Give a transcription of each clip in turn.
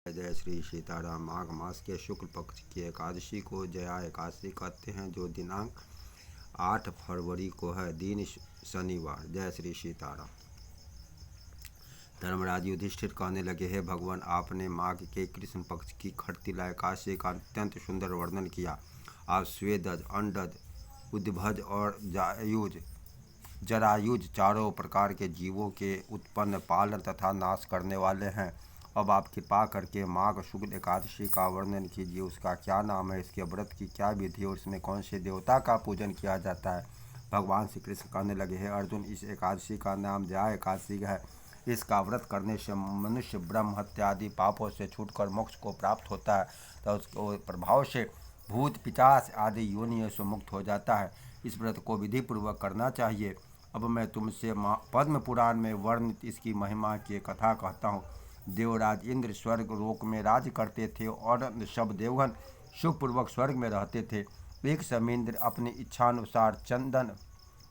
जय श्री सीताराम। माघ मास के शुक्ल पक्ष की एकादशी को जया एकादशी कहते हैं, जो दिनांक 8 फरवरी को है, दिन शनिवार। जय श्री सीताराम। धर्मराज युधिष्ठिर कहने लगे, हे भगवान, आपने माघ के कृष्ण पक्ष की खड़तिला एकादशी का अत्यंत सुंदर वर्णन किया। आप स्वेदज, अंडज, उद्भज और जरायुज चारों प्रकार के जीवों के उत्पन्न, पालन तथा नाश करने वाले हैं। अब आप कृपा करके माघ शुक्ल एकादशी का वर्णन कीजिए। उसका क्या नाम है, इसके व्रत की क्या विधि और इसमें कौन से देवता का पूजन किया जाता है। भगवान श्री कृष्ण कहने लगे, हे अर्जुन, इस एकादशी का नाम जया एकादशी है। इसका व्रत करने से मनुष्य ब्रह्म हत्या आदि पापों से छूटकर मोक्ष को प्राप्त होता है, तो उसके प्रभाव से भूत पिशाच आदि योनियों से मुक्त हो जाता है। इस व्रत को विधि पूर्वक करना चाहिए। अब मैं तुमसे पद्म पुराण में वर्णित इसकी महिमा की कथा कहता हूँ। देवराज इंद्र स्वर्ग लोक में राज करते थे और सब देवगण सुखपूर्वक स्वर्ग में रहते थे। एक समय इंद्र अपनी इच्छानुसार चंदन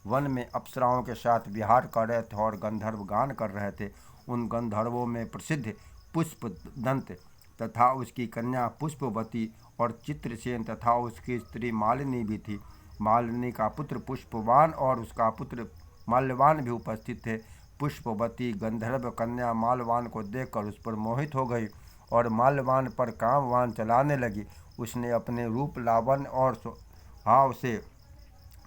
वन में अप्सराओं के साथ विहार कर रहे थे और गंधर्व गान कर रहे थे। उन गंधर्वों में प्रसिद्ध पुष्पदंत तथा उसकी कन्या पुष्पवती और चित्रसेन तथा उसकी स्त्री मालिनी भी थी। मालिनी का पुत्र पुष्पवान और उसका पुत्र माल्यवान भी उपस्थित थे। पुष्पवती गंधर्व कन्या माल्यवान को देखकर उस पर मोहित हो गई और माल्यवान पर कामवान चलाने लगी। उसने अपने रूप, लावण्य और स्वभाव से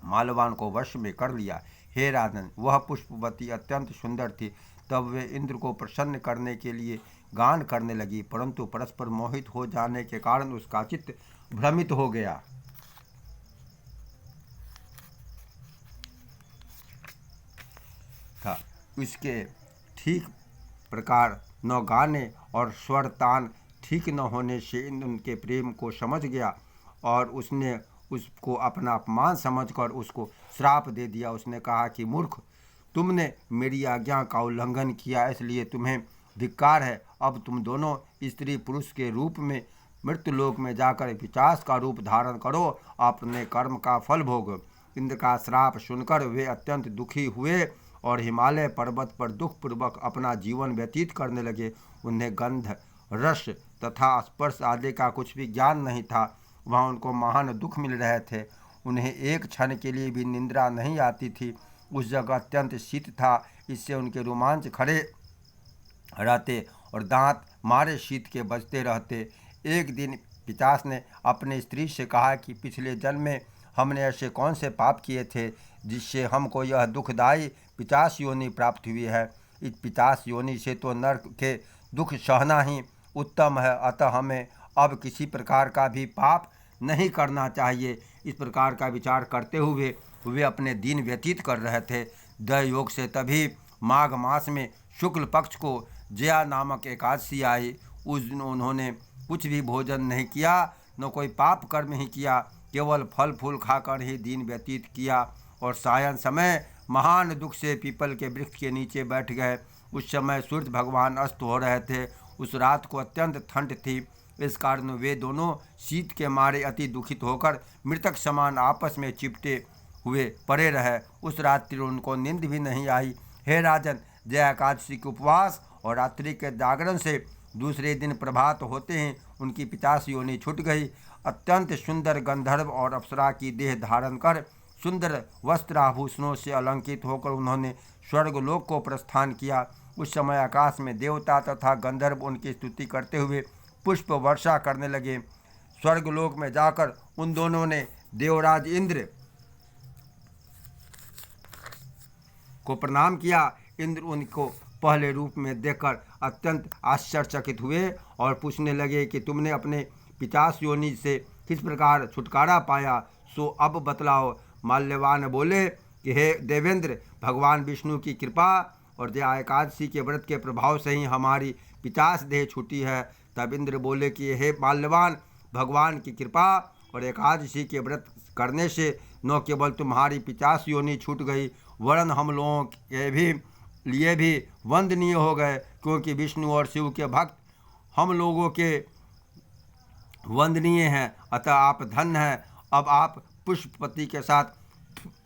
माल्यवान को वश में कर लिया। हे राजन, वह पुष्पवती अत्यंत सुंदर थी। तब वे इंद्र को प्रसन्न करने के लिए गान करने लगी, परंतु परस्पर मोहित हो जाने के कारण उसका चित्त भ्रमित हो गया था। उसके ठीक प्रकार न गाने और स्वर तान ठीक न होने से इंद्र उनके प्रेम को समझ गया और उसने उसको अपना अपमान समझकर उसको श्राप दे दिया। उसने कहा कि मूर्ख, तुमने मेरी आज्ञा का उल्लंघन किया, इसलिए तुम्हें धिक्कार है। अब तुम दोनों स्त्री पुरुष के रूप में मृत्युलोक में जाकर पिशाच का रूप धारण करो, अपने कर्म का फल भोगो। इंद्र का श्राप सुनकर वे अत्यंत दुखी हुए और हिमालय पर्वत पर दुखपूर्वक अपना जीवन व्यतीत करने लगे। उन्हें गंध, रस तथा स्पर्श आदि का कुछ भी ज्ञान नहीं था। वहाँ उनको महान दुख मिल रहे थे। उन्हें एक क्षण के लिए भी निंद्रा नहीं आती थी। उस जगह अत्यंत शीत था, इससे उनके रोमांच खड़े रहते और दांत मारे शीत के बजते रहते। एक दिन पिशाच ने अपनी स्त्री से कहा कि पिछले जन्म में हमने ऐसे कौन से पाप किए थे जिससे हमको यह दुखदायी पिशाच योनि प्राप्त हुई है। इस पिशाच योनि से तो नरक के दुख सहना ही उत्तम है, अतः हमें अब किसी प्रकार का भी पाप नहीं करना चाहिए। इस प्रकार का विचार करते हुए वे अपने दिन व्यतीत कर रहे थे। दैवयोग से तभी माघ मास में शुक्ल पक्ष को जया नामक एकादशी आई। उस दिन उन्होंने कुछ भी भोजन नहीं किया, न कोई पाप कर्म ही किया, केवल फल फूल खाकर ही दिन व्यतीत किया और सायं समय महान दुख से पीपल के वृक्ष के नीचे बैठ गए। उस समय सूर्य भगवान अस्त हो रहे थे। उस रात को अत्यंत ठंड थी, इस कारण वे दोनों शीत के मारे अति दुखित होकर मृतक समान आपस में चिपटे हुए पड़े रहे। उस रात्रि उनको नींद भी नहीं आई। हे राजन, जया एकादशी के उपवास और रात्रि के जागरण से दूसरे दिन प्रभात होते ही उनकी पिशाच योनि छूट गई। अत्यंत सुंदर गंधर्व और अप्सरा की देह धारण कर सुंदर वस्त्राभूषणों से अलंकित होकर उन्होंने स्वर्गलोक को प्रस्थान किया। उस समय आकाश में देवता तथा गंधर्व उनकी स्तुति करते हुए पुष्प वर्षा करने लगे। स्वर्गलोक में जाकर उन दोनों ने देवराज इंद्र को प्रणाम किया। इंद्र उनको पहले रूप में देखकर अत्यंत आश्चर्यचकित हुए और पूछने लगे कि तुमने अपने पिशाच योनि से किस प्रकार छुटकारा पाया, सो अब बतलाओ। माल्यवान बोले कि हे देवेंद्र, भगवान विष्णु की कृपा और जया एकादशी के व्रत के प्रभाव से ही हमारी पिशाच देह छूटी है। तब इंद्र बोले कि हे माल्यवान, भगवान की कृपा और एकादशी के व्रत करने से न केवल तुम्हारी पिशाच योनि छूट गई, वरन हम लोगों के भी लिए भी वंदनीय हो गए, क्योंकि विष्णु और शिव के भक्त हम लोगों के वंदनीय हैं। अतः आप धन्य हैं। अब आप पुष्पवती के साथ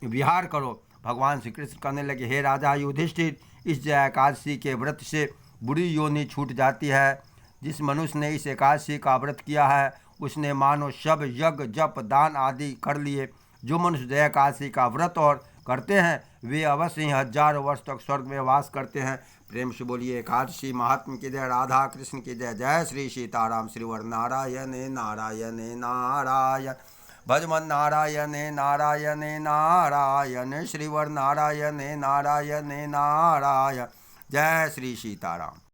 विहार करो। भगवान श्री कृष्ण कहने लगे, हे राजा युधिष्ठिर, इस जया एकादशी के व्रत से बुरी योनि छूट जाती है। जिस मनुष्य ने इस एकादशी का व्रत किया है उसने मानो सब यज्ञ जप दान आदि कर लिए। जो मनुष्य एकादशी का व्रत और करते हैं वे अवश्य ही हजारों वर्ष तक स्वर्ग में वास करते हैं। प्रेम से बोलिए एकादशी महात्म की जय, राधा कृष्ण की जय। जय श्री सीताराम। श्रीवर नारायण नारायण नारायण, भजमन नारायण नारायण नारायण, श्रीवर नारायण नारायण नारायण। जय श्री सीताराम।